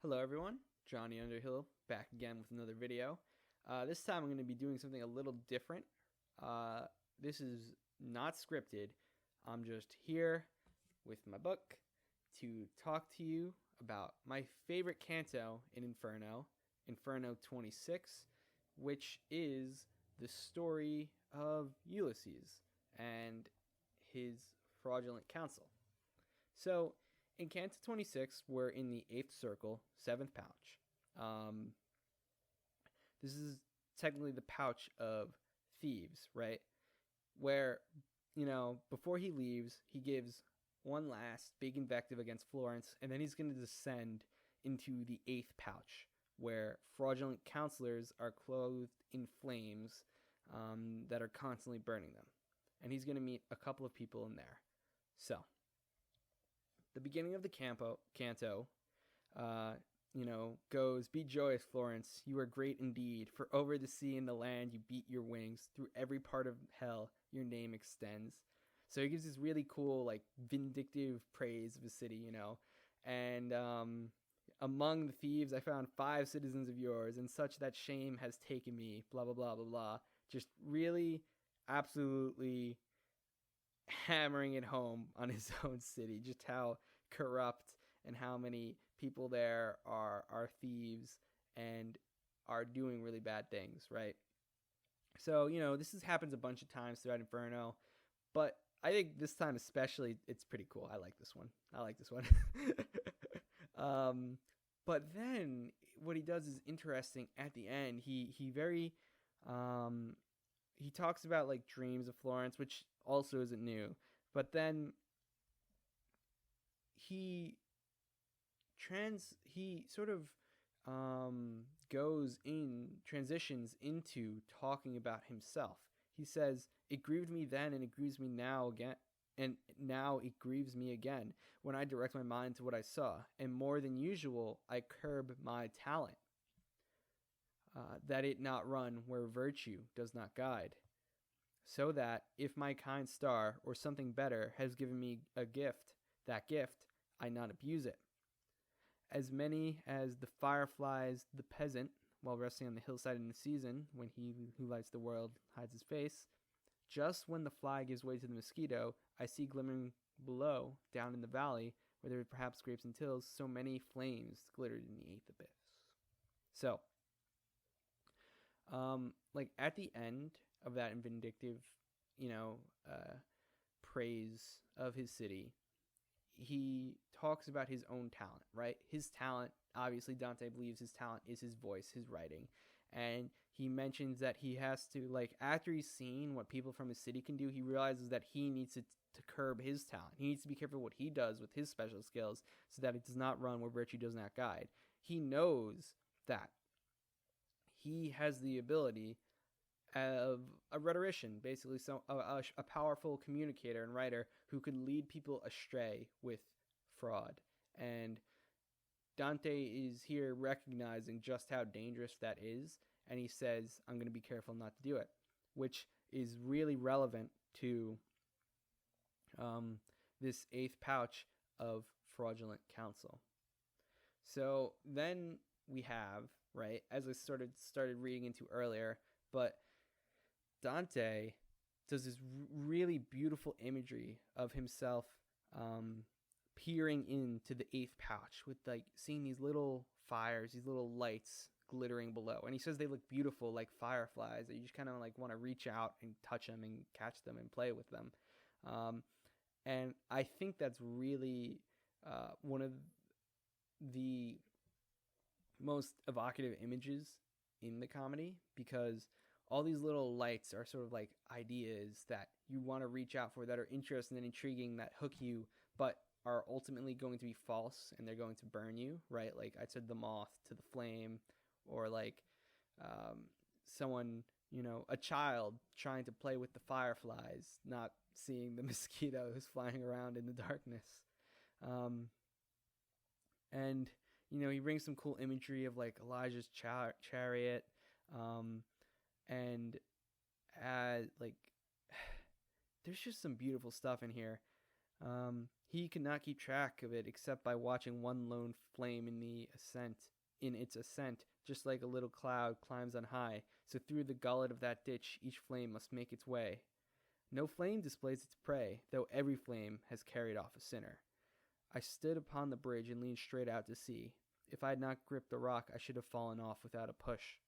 Hello everyone, Johnny Underhill back again with another video. This time I'm going to be doing something a little different. This is not scripted. I'm just here with my book to talk to you about my favorite canto in Inferno, Inferno 26, which is the story of Ulysses and his fraudulent counsel. So, in Canto 26, we're in the 8th circle, 7th pouch. This is technically the pouch of thieves, right? Where, before he leaves, he gives one last big invective against Florence, and then he's going to descend into the 8th pouch, where fraudulent counselors are clothed in flames that are constantly burning them. And he's going to meet a couple of people in there. So, the beginning of the canto, goes, "Be joyous, Florence, you are great indeed, for over the sea and the land you beat your wings, through every part of hell your name extends." So he gives this really cool, vindictive praise of the city, and "Among the thieves I found 5 citizens of yours, and such that shame has taken me, blah, blah, blah, blah, blah." Just really, absolutely hammering it home on his own city, just how corrupt and how many people there are thieves and are doing really bad things, right? So, this happens a bunch of times throughout Inferno, but I think this time especially, it's pretty cool. I like this one. But then what he does is interesting. At the end, he talks about dreams of Florence, which also isn't new. But then he sort of transitions into talking about himself. He says, "It grieved me then, and it grieves me now again, and now it grieves me again, when I direct my mind to what I saw, and more than usual I curb my talent, that it not run where virtue does not guide. So that, if my kind star, or something better, has given me a gift, that gift, I not abuse it. As many as the fireflies, the peasant, while resting on the hillside in the season, when he who lights the world hides his face, just when the fly gives way to the mosquito, I see glimmering below, down in the valley, where there are perhaps grapes and tills, so many flames glittered in the 8th abyss." So, at the end of that vindictive, praise of his city, he talks about his own talent, right? His talent, obviously Dante believes his talent is his voice, his writing. And he mentions that he has to, after he's seen what people from his city can do, he realizes that he needs to curb his talent. He needs to be careful what he does with his special skills so that it does not run where virtue does not guide. He knows that he has the ability of a rhetorician, basically, so a powerful communicator and writer who could lead people astray with fraud. And Dante is here recognizing just how dangerous that is, and he says, "I'm going to be careful not to do it," which is really relevant to this 8th pouch of Fraudulent Counsel. So then we have, right, as I started reading into earlier, but Dante does this really beautiful imagery of himself peering into the 8th pouch with seeing these little fires, these little lights glittering below. And he says they look beautiful like fireflies, that you just kind of want to reach out and touch them and catch them and play with them. And I think that's really one of the most evocative images in the comedy, because all these little lights are sort of ideas that you want to reach out for, that are interesting and intriguing, that hook you, but are ultimately going to be false, and they're going to burn you, right? Like I said, the moth to the flame, or someone, a child trying to play with the fireflies, not seeing the mosquitoes flying around in the darkness. And, he brings some cool imagery of Elijah's chariot, and there's just some beautiful stuff in here. He could not keep track of it except by watching one lone flame in its ascent, just like a little cloud climbs on high, so through the gullet of that ditch each flame must make its way. No flame displays its prey, though every flame has carried off a sinner. I stood upon the bridge and leaned straight out to sea. If I had not gripped the rock, I should have fallen off without a push.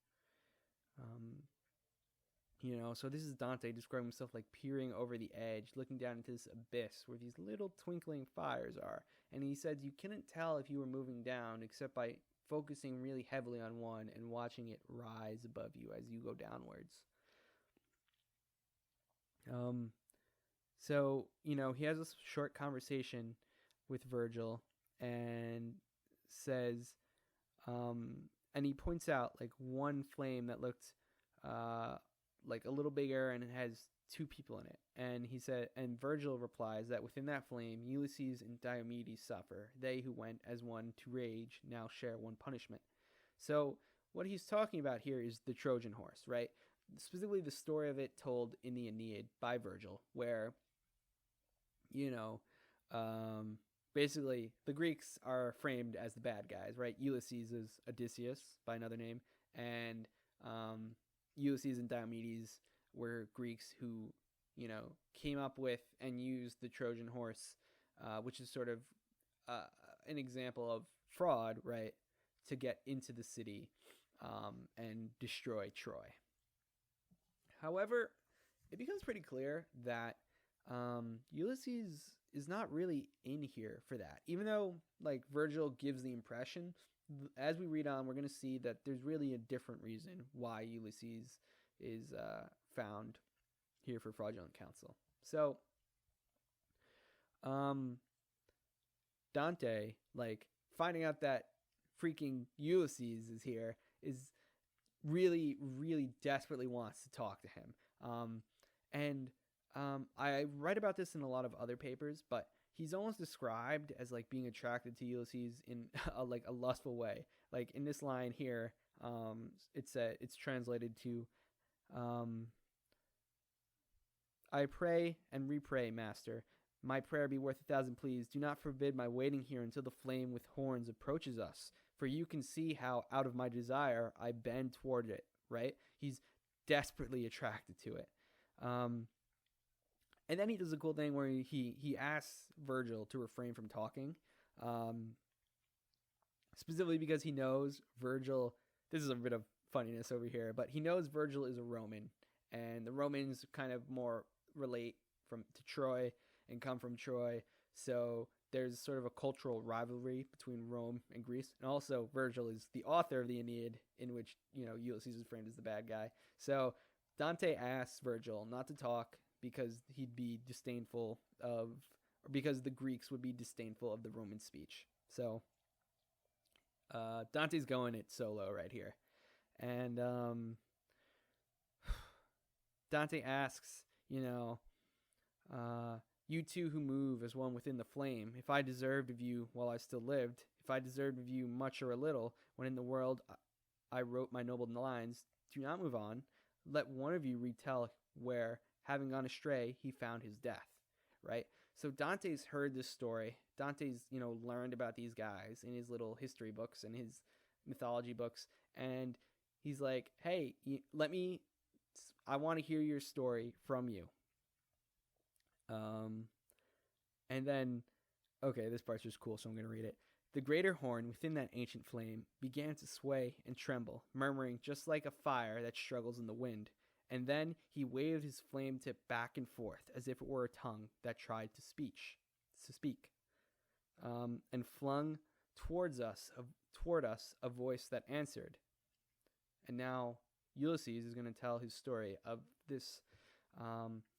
So this is Dante describing himself like peering over the edge, looking down into this abyss where these little twinkling fires are. And he said you couldn't tell if you were moving down except by focusing really heavily on one and watching it rise above you as you go downwards. He has this short conversation with Virgil and says, and he points out like one flame that looked like a little bigger and it has two people in it. And he said, and Virgil replies that within that flame, Ulysses and Diomedes suffer. They who went as one to rage now share one punishment. So what he's talking about here is the Trojan horse, right? Specifically the story of it told in the Aeneid by Virgil, where, basically the Greeks are framed as the bad guys, right? Ulysses is Odysseus by another name, and Ulysses and Diomedes were Greeks who, came up with and used the Trojan horse, which is sort of an example of fraud, right, to get into the city and destroy Troy. However, it becomes pretty clear that Ulysses is not really in here for that. Even though, like, Virgil gives the impression, as we read on, we're going to see that there's really a different reason why Ulysses is found here for Fraudulent Counsel. So, Dante, like, finding out that freaking Ulysses is here is really, really desperately wants to talk to him. I write about this in a lot of other papers, but he's almost described as like being attracted to Ulysses in a lustful way. Like in this line here, it's translated to, I pray and repray, master. My prayer be worth 1,000 pleas. Do not forbid my waiting here until the flame with horns approaches us. For you can see how out of my desire I bend toward it, right? He's desperately attracted to it. And then he does a cool thing where he asks Virgil to refrain from talking, specifically because he knows Virgil, this is a bit of funniness over here, but he knows Virgil is a Roman, and the Romans kind of more relate to Troy and come from Troy, so there's sort of a cultural rivalry between Rome and Greece. And also Virgil is the author of the Aeneid, in which, Ulysses is framed as the bad guy. So Dante asks Virgil not to talk because he'd be disdainful of, or because the Greeks would be disdainful of the Roman speech. So Dante's going it solo right here. And Dante asks, you two who move as one within the flame, if I deserved of you while I still lived, if I deserved of you much or a little, when in the world I wrote my noble lines, do not move on. Let one of you retell where, having gone astray, he found his death, right? So Dante's heard this story. Dante's, learned about these guys in his little history books and his mythology books. And he's like, hey, I want to hear your story from you. And then, okay, this part's just cool, so I'm going to read it. The greater horn within that ancient flame began to sway and tremble, murmuring just like a fire that struggles in the wind. And then he waved his flame tip back and forth as if it were a tongue that tried to speak, and flung toward us a voice that answered. And now Ulysses is going to tell his story of this.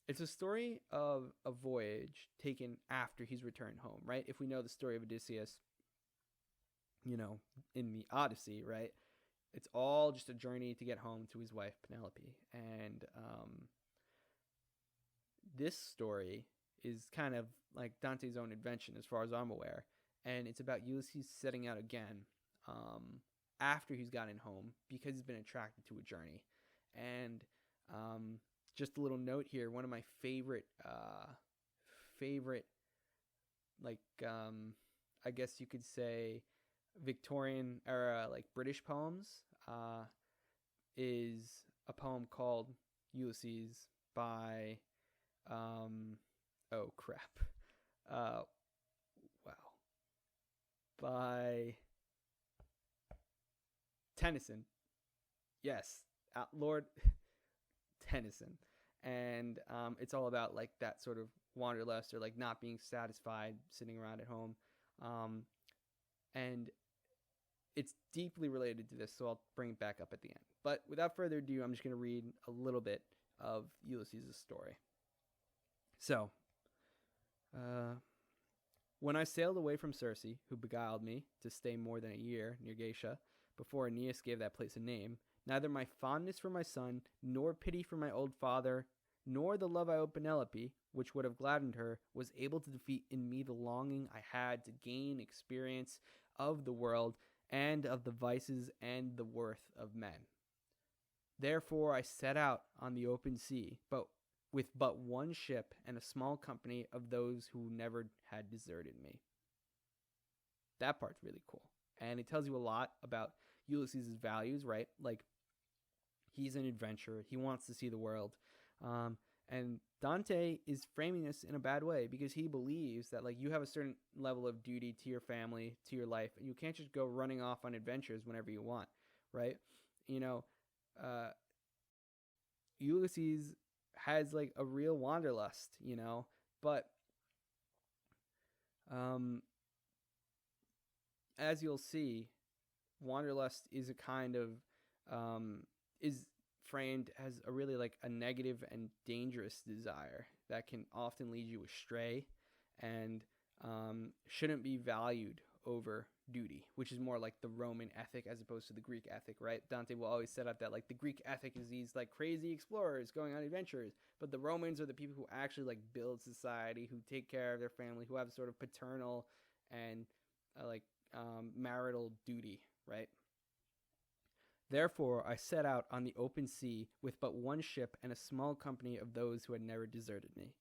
It's a story of a voyage taken after he's returned home, right? If we know the story of Odysseus, in the Odyssey, right? It's all just a journey to get home to his wife, Penelope. And this story is kind of like Dante's own invention, as far as I'm aware. And it's about Ulysses setting out again after he's gotten home because he's been attracted to a journey. And just a little note here, one of my favorite like I guess you could say Victorian era like British poems, is a poem called Ulysses by oh crap. Wow. By Tennyson. Yes, Lord Tennyson. And it's all about like that sort of wanderlust or like not being satisfied sitting around at home. And it's deeply related to this, so I'll bring it back up at the end. But without further ado, I'm just going to read a little bit of Ulysses' story. So, when I sailed away from Circe, who beguiled me to stay more than a year near Geisha, before Aeneas gave that place a name, neither my fondness for my son, nor pity for my old father, nor the love I owed Penelope, which would have gladdened her, was able to defeat in me the longing I had to gain experience of the world and of the vices and the worth of men. Therefore I set out on the open sea, but with but one ship and a small company of those who never had deserted me. That part's really cool. And it tells you a lot about Ulysses' values, right? Like, he's an adventurer. He wants to see the world. And Dante is framing this in a bad way because he believes that, like, you have a certain level of duty to your family, to your life, and you can't just go running off on adventures whenever you want, right? You know, Ulysses has, like, a real wanderlust, you know, but as you'll see, wanderlust is a kind of is framed as a really like a negative and dangerous desire that can often lead you astray and shouldn't be valued over duty, which is more like the Roman ethic as opposed to the Greek ethic, right? Dante will always set up that like the Greek ethic is these like crazy explorers going on adventures, but the Romans are the people who actually like build society, who take care of their family, who have sort of paternal and marital duty, right? Therefore, I set out on the open sea with but one ship and a small company of those who had never deserted me.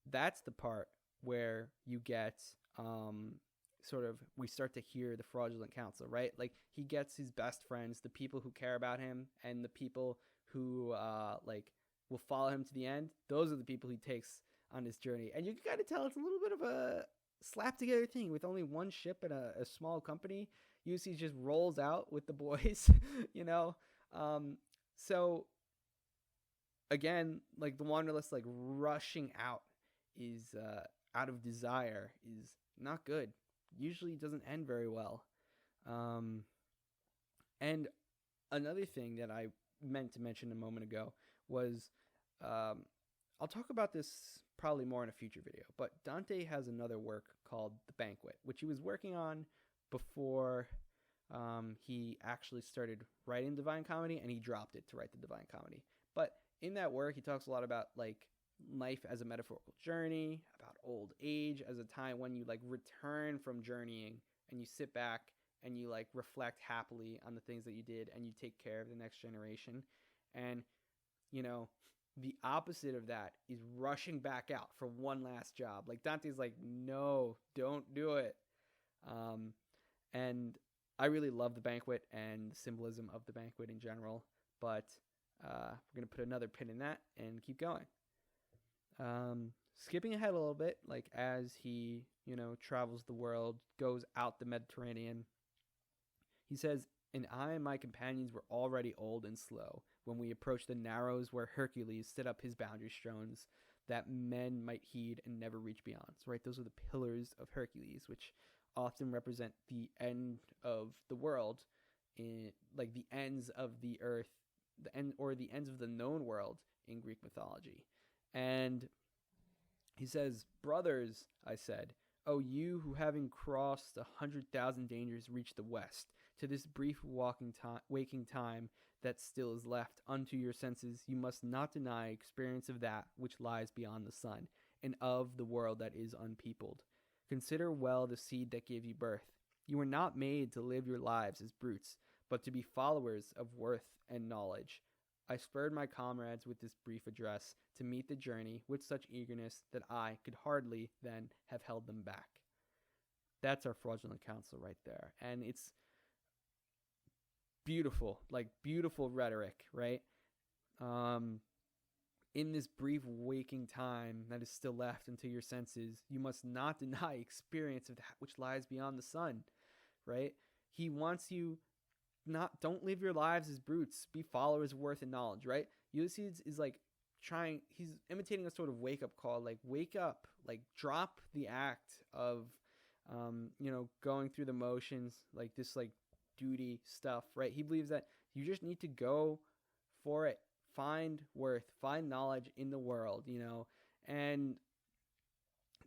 That's the part where you get we start to hear the Fraudulent Counsel, right? Like, he gets his best friends, the people who care about him, and the people who will follow him to the end. Those are the people he takes on his journey. And you can kind of tell it's a little bit of a slap together thing with only one ship and a small company. Ulysses just rolls out with the boys, you know? So again, like the wanderlust, like rushing out is out of desire is not good. Usually doesn't end very well. And another thing that I meant to mention a moment ago was, I'll talk about this probably more in a future video, but Dante has another work called The Banquet, which he was working on before he actually started writing Divine Comedy, and he dropped it to write the Divine Comedy. But in that work, he talks a lot about like life as a metaphorical journey, about old age as a time when you like return from journeying and you sit back and you like reflect happily on the things that you did and you take care of the next generation. And, you know, the opposite of that is rushing back out for one last job. Like Dante's like, no, don't do it. And I really love The Banquet and the symbolism of The Banquet in general, but we're going to put another pin in that and keep going. Skipping ahead a little bit, like as he, you know, travels the world, goes out the Mediterranean, he says, "And I and my companions were already old and slow when we approached the narrows where Hercules set up his boundary stones that men might heed and never reach beyond." So, right, those are the pillars of Hercules, which often represent the end of the world, in like the ends of the earth, the end or the ends of the known world in Greek mythology. And he says, "Brothers," I said, "O you who having crossed 100,000 dangers reach the west, to this brief waking time that still is left unto your senses, you must not deny experience of that which lies beyond the sun, and of the world that is unpeopled. Consider well the seed that gave you birth. You were not made to live your lives as brutes, but to be followers of worth and knowledge, I spurred my comrades with this brief address to meet the journey with such eagerness that I could hardly then have held them back. That's our Fraudulent Counsel right there. And it's beautiful, like beautiful rhetoric, right? In this brief waking time that is still left until your senses, you must not deny experience of that which lies beyond the sun, right? He wants you don't live your lives as brutes, be followers of worth and knowledge, right? Ulysses is like he's imitating a sort of wake up call, like wake up, like drop the act of, going through the motions, like this, like duty stuff, right? He believes that you just need to go for it, find worth, find knowledge in the world, and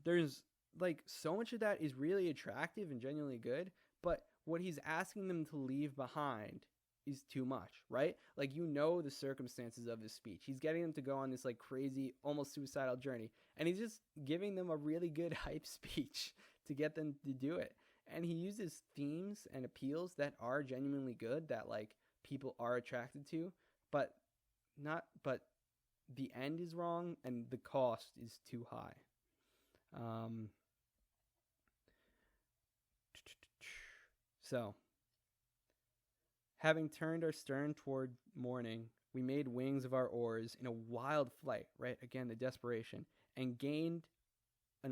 there's like so much of that is really attractive and genuinely good, but what he's asking them to leave behind is too much, right? Like, the circumstances of his speech. He's getting them to go on this like crazy, almost suicidal journey, and he's just giving them a really good hype speech to get them to do it. And he uses themes and appeals that are genuinely good, that like people are attracted to, but the end is wrong and the cost is too high. So, having turned our stern toward morning, we made wings of our oars in a wild flight, right? Again, the desperation, and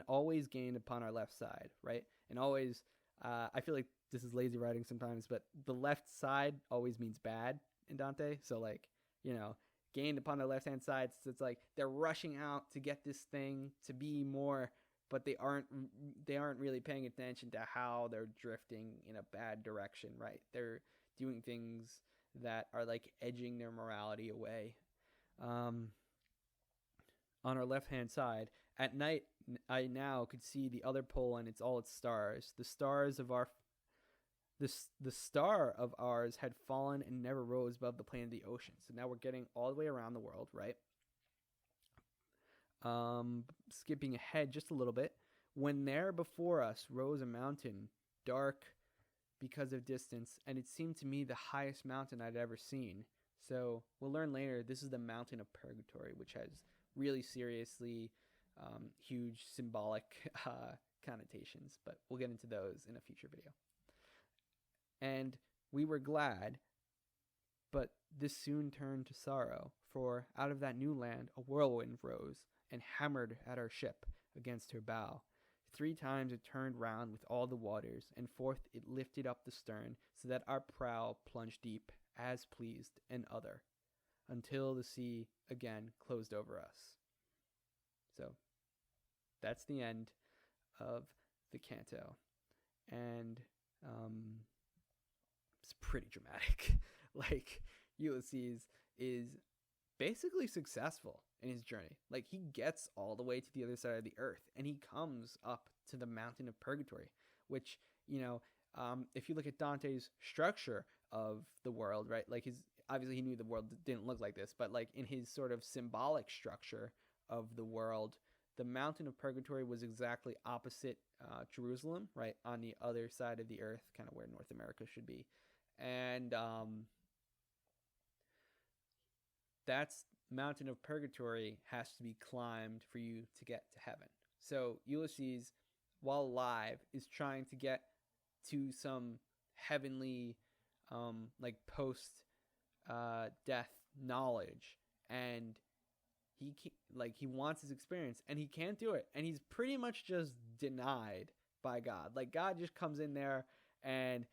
always gained upon our left side, right? And always, I feel like this is lazy writing sometimes, but the left side always means bad in Dante. So like, gained upon the left-hand side. So it's like they're rushing out to get this thing to be more, but they aren't really paying attention to how they're drifting in a bad direction, right? They're doing things that are like edging their morality away. On our left-hand side, at night, I now could see the other pole and all its stars. The star of ours had fallen and never rose above the plane of the ocean. So now we're getting all the way around the world, right? Skipping ahead just a little bit, when there before us rose a mountain, dark because of distance, and it seemed to me the highest mountain I'd ever seen. So we'll learn later, this is the mountain of Purgatory, which has really seriously huge symbolic connotations, but we'll get into those in a future video. And we were glad, but this soon turned to sorrow, for out of that new land a whirlwind rose and hammered at our ship against her bow. 3 times it turned round with all the waters, and forth it lifted up the stern, so that our prow plunged deep, as pleased an other, until the sea again closed over us. So that's the end of the canto, and it's pretty dramatic. Like, Ulysses is basically successful in his journey. Like, he gets all the way to the other side of the earth, and he comes up to the mountain of Purgatory, which, if you look at Dante's structure of the world, right, like obviously he knew the world didn't look like this, but like in his sort of symbolic structure of the world, the mountain of Purgatory was exactly opposite Jerusalem, right, on the other side of the earth, kind of where North America should be. And that's mountain of Purgatory has to be climbed for you to get to heaven. So Ulysses, while alive, is trying to get to some heavenly, like post death knowledge, and he wants his experience, and he can't do it, and he's pretty much just denied by God. Like, God just comes in there and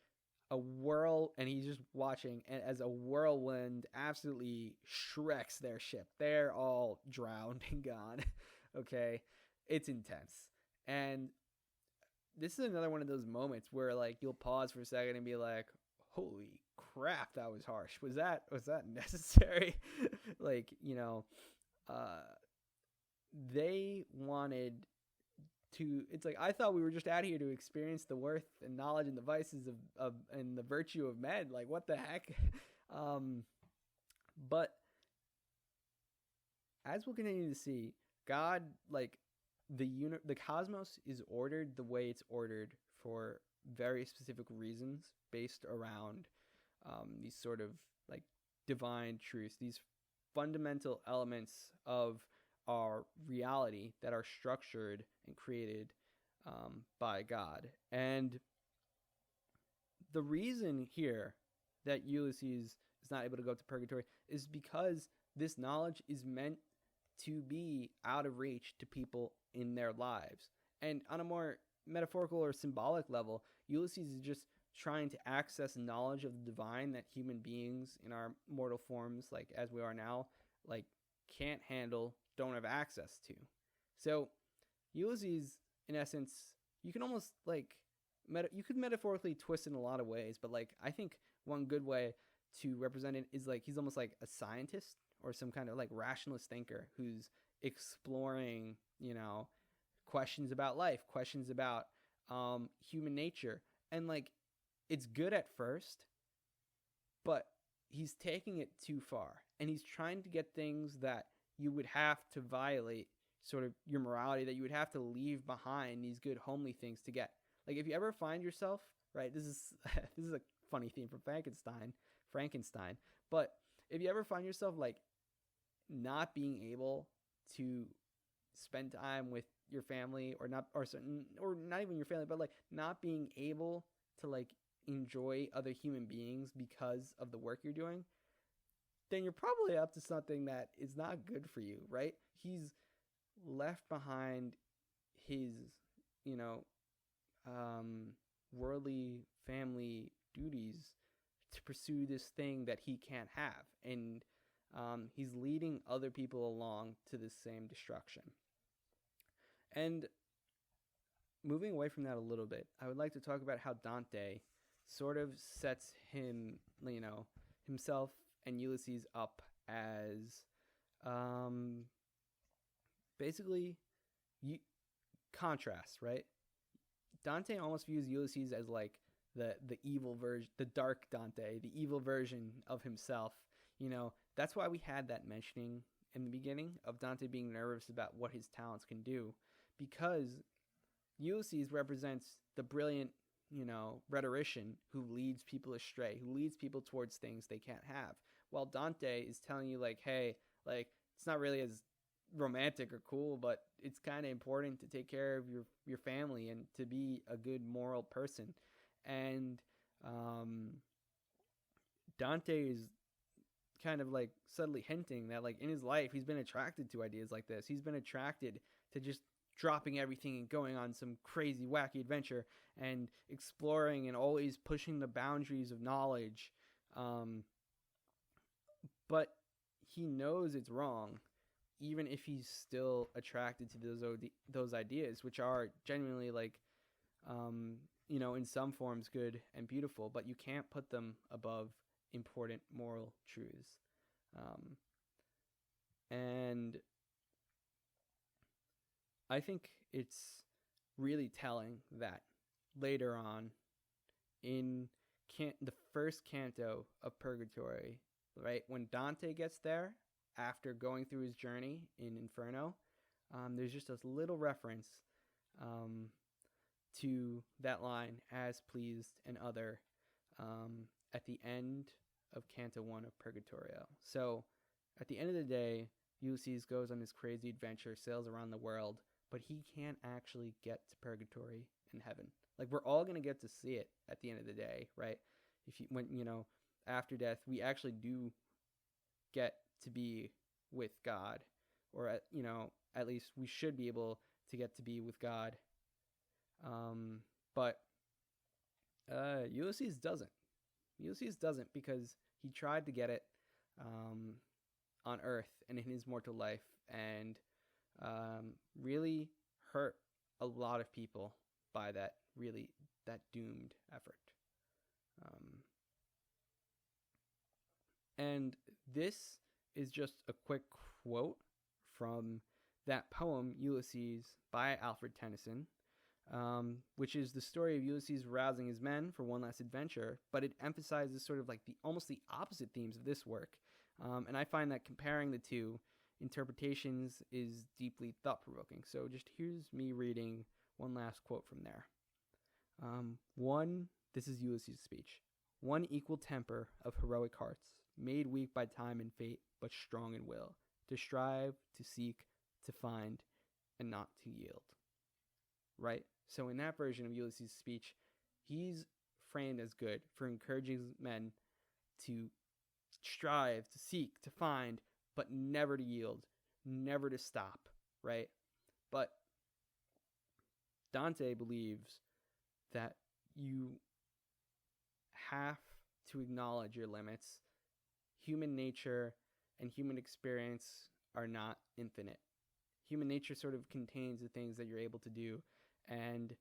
he's just watching, and as a whirlwind absolutely shreks their ship. They're all drowned and gone. Okay, it's intense. And this is another one of those moments where like you'll pause for a second and be like, holy crap, that was harsh. Was that necessary? Like, they wanted to, it's like, I thought we were just out here to experience the worth and knowledge and the vices of and the virtue of men. Like, what the heck? But as we'll continue to see, God, like, the cosmos is ordered the way it's ordered for very specific reasons based around these sort of like divine truths, these fundamental elements of our reality that are structured and created by God. And the reason here that Ulysses is not able to go to purgatory is because this knowledge is meant to be out of reach to people in their lives. And on a more metaphorical or symbolic level, Ulysses is just trying to access knowledge of the divine that human beings in our mortal forms, like as we are now, like can't handle, don't have access to. So Ulysses, in essence, you can almost like you could metaphorically twist in a lot of ways, but like I think one good way to represent it is like he's almost like a scientist or some kind of like rationalist thinker who's exploring, questions about life, questions about human nature. And like it's good at first, but he's taking it too far, and he's trying to get things that you would have to violate sort of your morality, that you would have to leave behind these good homely things to get. Like if you ever find yourself, right, this is a funny theme from Frankenstein, but if you ever find yourself like not being able to spend time with your family or not even your family, but like not being able to like enjoy other human beings because of the work you're doing, then you're probably up to something that is not good for you, right? He's left behind his, worldly family duties to pursue this thing that he can't have. And he's leading other people along to the same destruction. And moving away from that a little bit, I would like to talk about how Dante sort of sets himself and Ulysses up as basically contrast, right? Dante almost views Ulysses as like the evil version, the dark Dante, the evil version of himself. That's why we had that mentioning in the beginning of Dante being nervous about what his talents can do, because Ulysses represents the brilliant, rhetorician who leads people astray, who leads people towards things they can't have. While Dante is telling you like, hey, like it's not really as romantic or cool, but it's kind of important to take care of your family and to be a good moral person. And Dante is kind of like subtly hinting that like in his life he's been attracted to ideas like this. He's been attracted to just dropping everything and going on some crazy wacky adventure and exploring and always pushing the boundaries of knowledge, but he knows it's wrong, even if he's still attracted to those ideas, which are genuinely like in some forms good and beautiful, but you can't put them above important moral truths. And I think it's really telling that later on in the first canto of Purgatory, right, when Dante gets there after going through his journey in Inferno, there's just a little reference to that line, as pleased and other, at the end of Canto 1 of Purgatorio. So at the end of the day, Ulysses goes on this crazy adventure, sails around the world, but he can't actually get to Purgatory in heaven. Like, we're all going to get to see it at the end of the day, right? After death, we actually do get to be with God, or at least we should be able to get to be with God. But Ulysses doesn't. Ulysses doesn't, because he tried to get it on Earth and in his mortal life, and really hurt a lot of people by that doomed effort. And this is just a quick quote from that poem Ulysses by Alfred Tennyson, which is the story of Ulysses rousing his men for one last adventure, but it emphasizes sort of like almost the opposite themes of this work. And I find that comparing the two interpretations is deeply thought-provoking. So just here's me reading one last quote from there. This is Ulysses' speech. One equal temper of heroic hearts, made weak by time and fate, but strong in will, to strive, to seek, to find, and not to yield. Right? So in that version of Ulysses' speech, he's framed as good for encouraging men to strive, to seek, to find, but never to yield, never to stop, right? But Dante believes that you have to acknowledge your limits. Human nature and human experience are not infinite. Human nature sort of contains the things that you're able to do, and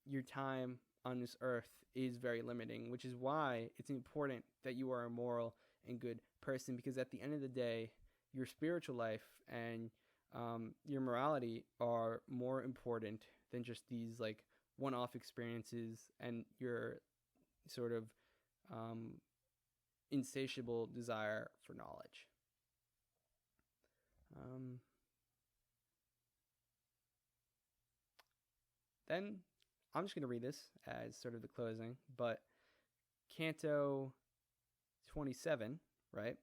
your time on this earth is very limiting, which is why it's important that you are a moral and good person, because at the end of the day, your spiritual life and your morality are more important than just these like one-off experiences and your sort of insatiable desire for knowledge. Then I'm just going to read this as sort of the closing, but Canto 27, right,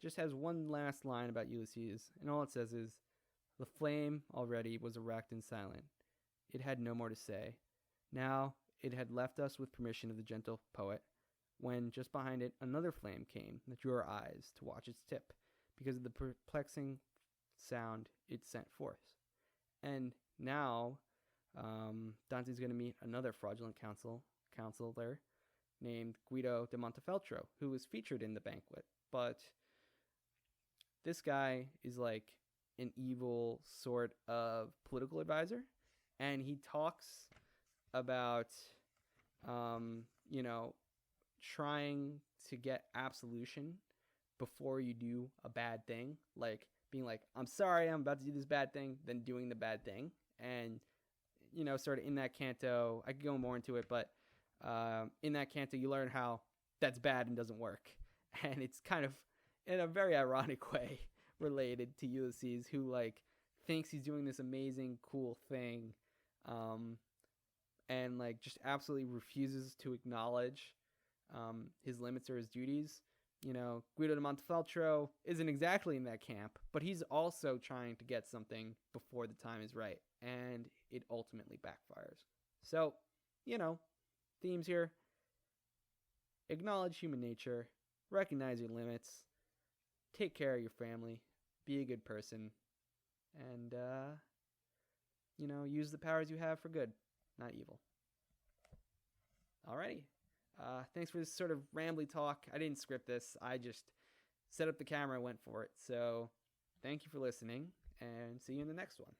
just has one last line about Ulysses, and all it says is, "The flame already was erect and silent. It had no more to say. Now it had left us with permission of the gentle poet, when just behind it another flame came that drew our eyes to watch its tip, because of the perplexing sound it sent forth." And now Dante's going to meet another fraudulent counselor named Guido De Montefeltro, who was featured in the Banquet. But this guy is like an evil sort of political advisor, and he talks about, trying to get absolution before you do a bad thing, like being like, "I'm sorry, I'm about to do this bad thing," then doing the bad thing. And sort of in that canto, I could go more into it, but in that canto, you learn how that's bad and doesn't work. And it's kind of, in a very ironic way, related to Ulysses, who, like, thinks he's doing this amazing, cool thing, and, like, just absolutely refuses to acknowledge his limits or his duties. Guido de Montefeltro isn't exactly in that camp, but he's also trying to get something before the time is right, and it ultimately backfires. So, themes here: acknowledge human nature, recognize your limits, take care of your family, be a good person, and, use the powers you have for good, not evil. Alrighty. Thanks for this sort of rambly talk. I didn't script this. I just set up the camera and went for it. So thank you for listening, and see you in the next one.